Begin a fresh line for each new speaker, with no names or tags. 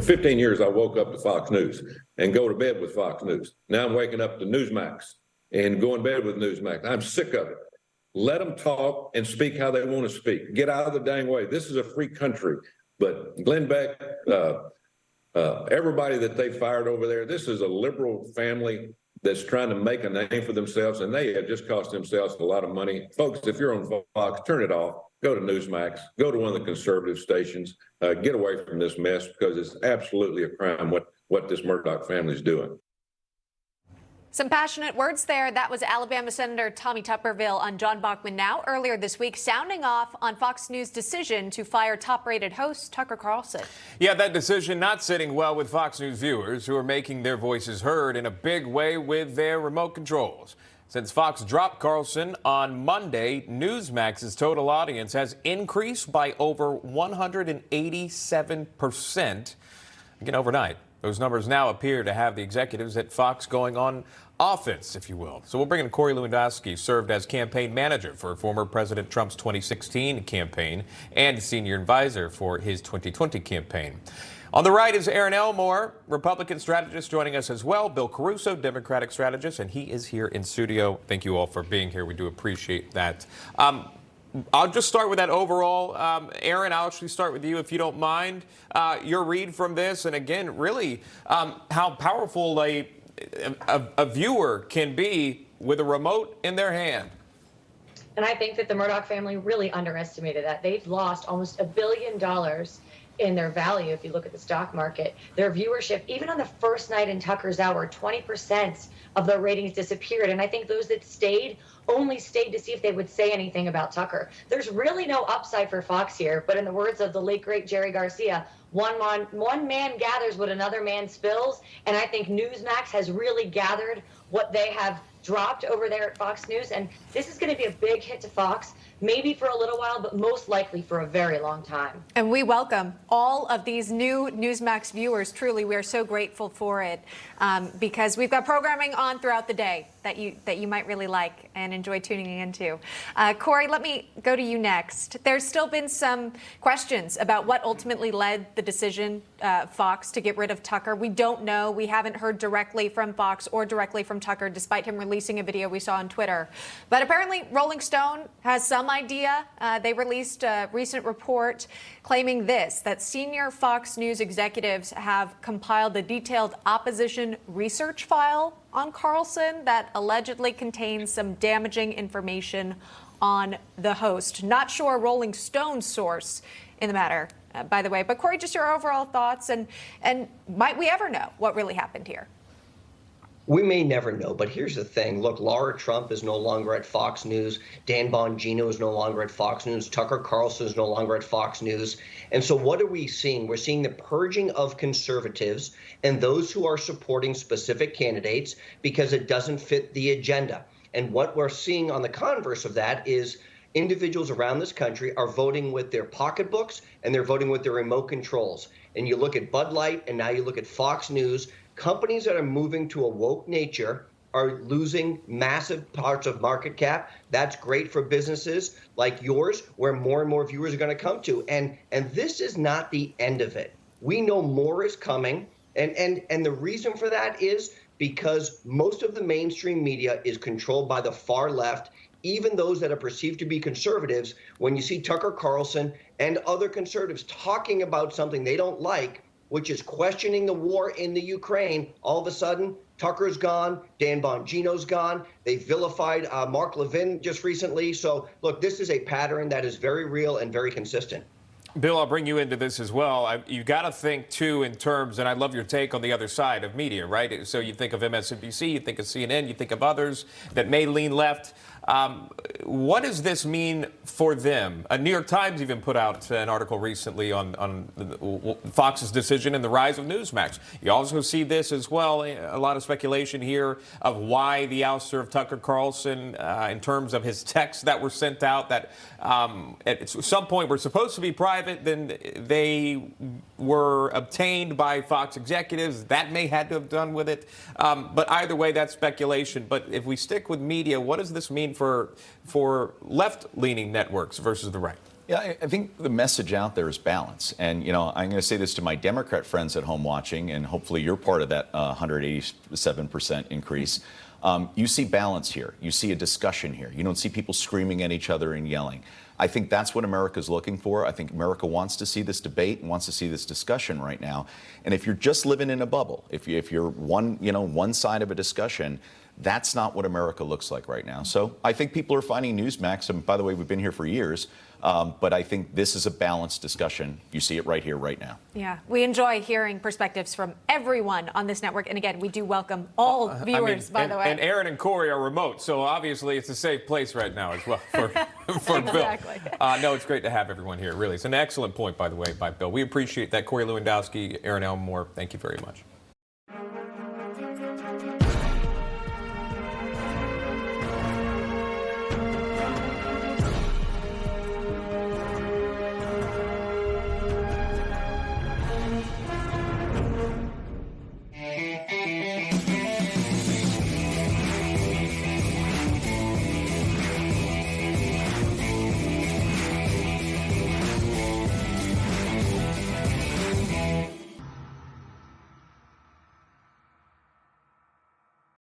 for 15 years, I woke up to Fox News and go to bed with Fox News. Now I'm waking up to Newsmax and going to bed with Newsmax. I'm sick of it. Let them talk and speak how they want to speak. Get out of the dang way. This is a free country. But Glenn Beck, everybody that they fired over there, this is a liberal family that's trying to make a name for themselves, and they have just cost themselves a lot of money. Folks, if you're on Fox, turn it off. Go to Newsmax. Go to one of the conservative stations. Get away from this mess, because it's absolutely a crime what this Murdoch family is doing.
Some passionate words there. That was Alabama Senator Tommy Tuberville on John Bachman Now earlier this week, sounding off on Fox News' decision to fire top-rated host Tucker Carlson.
Yeah, that decision not sitting well with Fox News viewers, who are making their voices heard in a big way with their remote controls. Since Fox dropped Carlson on Monday, Newsmax's total audience has increased by over 187%. Again, overnight. Those numbers now appear to have the executives at Fox going on offense, if you will. So we'll bring in Corey Lewandowski, served as campaign manager for former President Trump's 2016 campaign and senior advisor for his 2020 campaign. On the right is Aaron Elmore, Republican strategist, joining us as well. Bill Caruso, Democratic strategist, and he is here in studio. Thank you all for being here. We do appreciate that. I'll just start with that overall. Aaron, I'll actually start with you, if you don't mind. Your read from this, and again, really how powerful a viewer can be with a remote in their hand.
And I think that the Murdoch family really underestimated that. They've lost almost $1 billion in their value. If you look at the stock market, their viewership, even on the first night in Tucker's hour, 20% of their ratings disappeared. And I think those that stayed only stayed to see if they would say anything about Tucker. There's really no upside for Fox here, but in the words of the late great Jerry Garcia, one man gathers what another man spills, and I think Newsmax has really gathered what they have dropped over there at Fox News, and this is going to be a big hit to Fox, maybe for a little while, but most likely for a very long time.
And we welcome all of these new Newsmax viewers. Truly, we are so grateful for it, because we've got programming on throughout the day that you might really like and enjoy tuning into. Corey, let me go to you next. There's still been some questions about what ultimately led the decision, Fox, to get rid of Tucker. We don't know. We haven't heard directly from Fox or directly from Tucker, despite him releasing a video we saw on Twitter. But apparently, Rolling Stone has some idea. They released a recent report claiming that senior Fox News executives have compiled a detailed opposition research file on Carlson that allegedly contains some damaging information on the host. Not sure Rolling Stone's source in the matter, by the way. But Corey, just your overall thoughts, and might we ever know what really happened here?
We may never know, but here's the thing. Look, Laura Trump is no longer at Fox News. Dan Bongino is no longer at Fox News. Tucker Carlson is no longer at Fox News. And so what are we seeing? We're seeing the purging of conservatives and those who are supporting specific candidates because it doesn't fit the agenda. And what we're seeing on the converse of that is individuals around this country are voting with their pocketbooks and they're voting with their remote controls. And you look at Bud Light and now you look at Fox News. Companies that are moving to a woke nature are losing massive parts of market cap. That's great for businesses like yours, where more and more viewers are going to come to. And this is not the end of it. We know more is coming. And the reason for that is because most of the mainstream media is controlled by the far left, even those that are perceived to be conservatives. When you see Tucker Carlson and other conservatives talking about something they don't like, which is questioning the war in the Ukraine, all of a sudden, Tucker's gone, Dan Bongino's gone. They vilified Mark Levin just recently. So, look, this is a pattern that is very real and very consistent.
Bill, I'll bring you into this as well. You got to think, too, in terms, and I love your take on the other side of media, right? So you think of MSNBC, you think of CNN, you think of others that may lean left. What does this mean for them? New York Times even put out an article recently on Fox's decision and the rise of Newsmax. You also see this as well, a lot of speculation here of why the ouster of Tucker Carlson in terms of his texts that were sent out that at some point were supposed to be private, then they were obtained by Fox executives. That may had to have done with it. But either way, that's speculation. But if we stick with media, what does this mean for left-leaning networks versus the right?
Yeah, I think the message out there is balance. And, you know, I'm going to say this to my Democrat friends at home watching, and hopefully you're part of that 187% increase. You see balance here. You see a discussion here. You don't see people screaming at each other and yelling. I think that's what America's looking for. I think America wants to see this debate and wants to see this discussion right now. And if you're just living in a bubble, if you're one side of a discussion, that's not what America looks like right now. So I think people are finding Newsmax, and by the way, we've been here for years, but I think this is a balanced discussion. You see it right here, right now.
Yeah, we enjoy hearing perspectives from everyone on this network. And again, we do welcome all viewers, by the way.
And Aaron and Corey are remote, so obviously it's a safe place right now as well for
Exactly.
Bill. No, it's great to have everyone here, really. It's an excellent point, by the way, by Bill. We appreciate that. Corey Lewandowski, Aaron Elmore, thank you very much.